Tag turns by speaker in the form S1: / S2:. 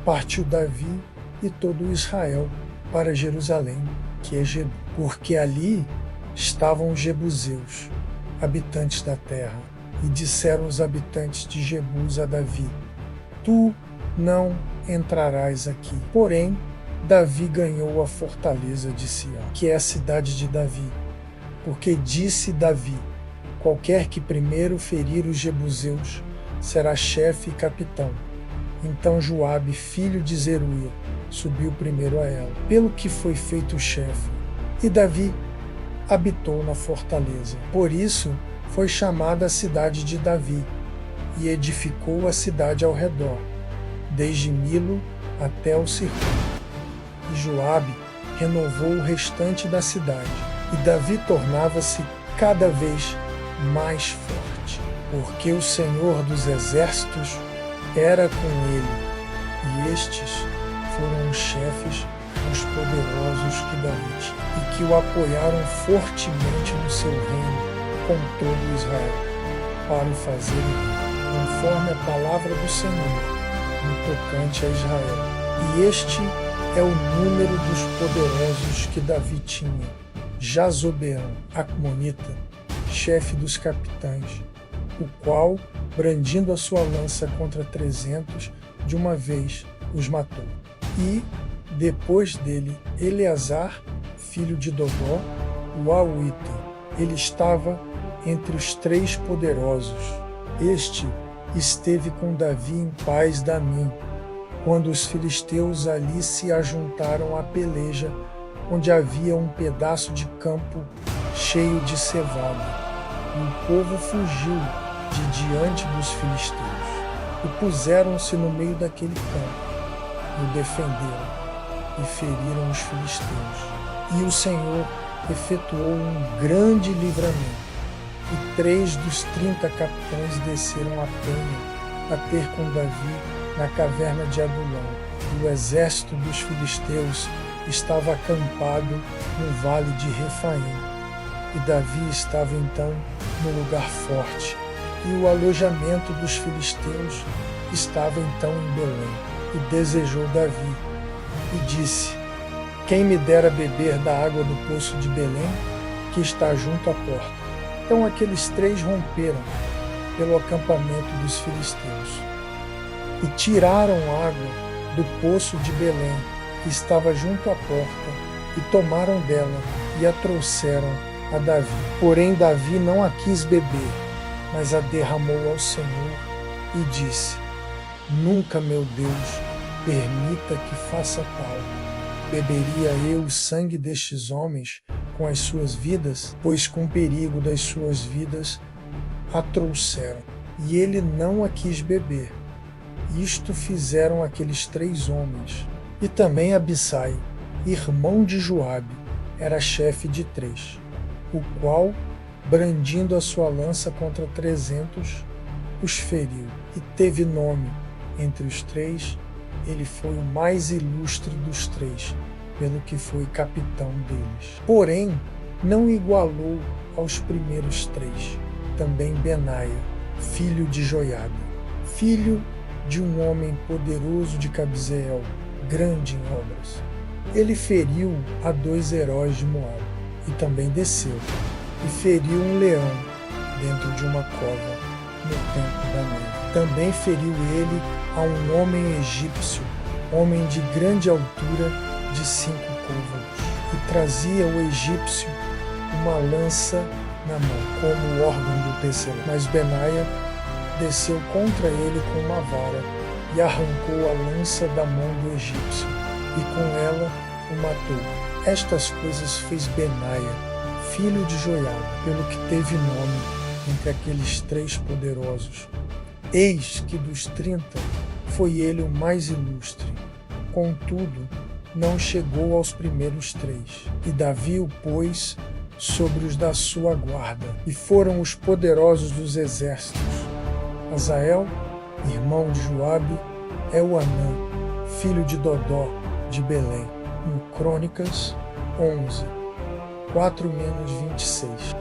S1: partiu Davi e todo Israel para Jerusalém, que é Jebu, porque ali estavam os jebuseus, habitantes da terra. E disseram os habitantes de Jebus a Davi: Tu não entrarás aqui. Porém, Davi ganhou a fortaleza de Sião, que é a cidade de Davi, porque disse Davi: Qualquer que primeiro ferir os jebuseus será chefe e capitão. Então Joabe, filho de Zeruia, subiu primeiro a ela, pelo que foi feito chefe. E Davi habitou na fortaleza. Por isso foi chamada a cidade de Davi, e edificou a cidade ao redor, desde Milo até o circuito. E Joabe renovou o restante da cidade, e Davi tornava-se cada vez mais forte, porque o Senhor dos Exércitos era com ele, e estes foram os chefes, os poderosos que Davi tinha, e que o apoiaram fortemente no seu reino com todo Israel, para o fazer conforme a palavra do Senhor, no tocante a Israel. E este é o número dos poderosos que Davi tinha: Jazobeão, Acmonita, chefe dos capitães, o qual, brandindo a sua lança contra 300, de uma vez os matou. E, depois dele, Eleazar, filho de Dodó, o Auita. Ele estava entre os 3 poderosos. Este esteve com Davi em Paz-Damim, quando os filisteus ali se ajuntaram à peleja, onde havia um pedaço de campo cheio de cevada. E o povo fugiu de diante dos filisteus, e puseram-se no meio daquele campo, e o defenderam, e feriram os filisteus. E o Senhor efetuou um grande livramento, e 3 dos 30 capitães desceram a penha a ter com Davi na caverna de Adulão. E o exército dos filisteus estava acampado no vale de Refaim. E Davi estava então no lugar forte, e o alojamento dos filisteus estava então em Belém. E desejou Davi, e disse: Quem me dera beber da água do poço de Belém, que está junto à porta. Então aqueles 3 romperam pelo acampamento dos filisteus, e tiraram água do poço de Belém, que estava junto à porta, e tomaram dela, e a trouxeram a Davi. Porém Davi não a quis beber, mas a derramou ao Senhor, e disse: Nunca, meu Deus, permita que faça tal. Beberia eu o sangue destes homens com as suas vidas? Pois com perigo das suas vidas a trouxeram. E ele não a quis beber. Isto fizeram aqueles 3 homens. E também Abissai, irmão de Joabe, era chefe de 3, o qual, brandindo a sua lança contra 300, os feriu. E teve nome entre os 3. Ele foi o mais ilustre dos 3, pelo que foi capitão deles. Porém, não igualou aos primeiros 3. Também Benaia, filho de Joiada, filho de um homem poderoso de Cabzeel, grande em obras. Ele feriu a 2 heróis de Moabe, e também desceu, e feriu um leão dentro de uma cova no tempo da neve. Também feriu ele a um homem egípcio, homem de grande altura, de 5 côvados, e trazia o egípcio uma lança na mão, como o órgão do tecelão. Mas Benaia desceu contra ele com uma vara, e arrancou a lança da mão do egípcio, e com ela o matou. Estas coisas fez Benaia, filho de Joiada, pelo que teve nome entre aqueles 3 poderosos. Eis que dos 30 foi ele o mais ilustre. Contudo, não chegou aos primeiros 3. E Davi o pôs sobre os da sua guarda. E foram os poderosos dos exércitos: Azael, irmão de Joabe, Euanã, filho de Dodó, de Belém. Em Crônicas 11, 4-26.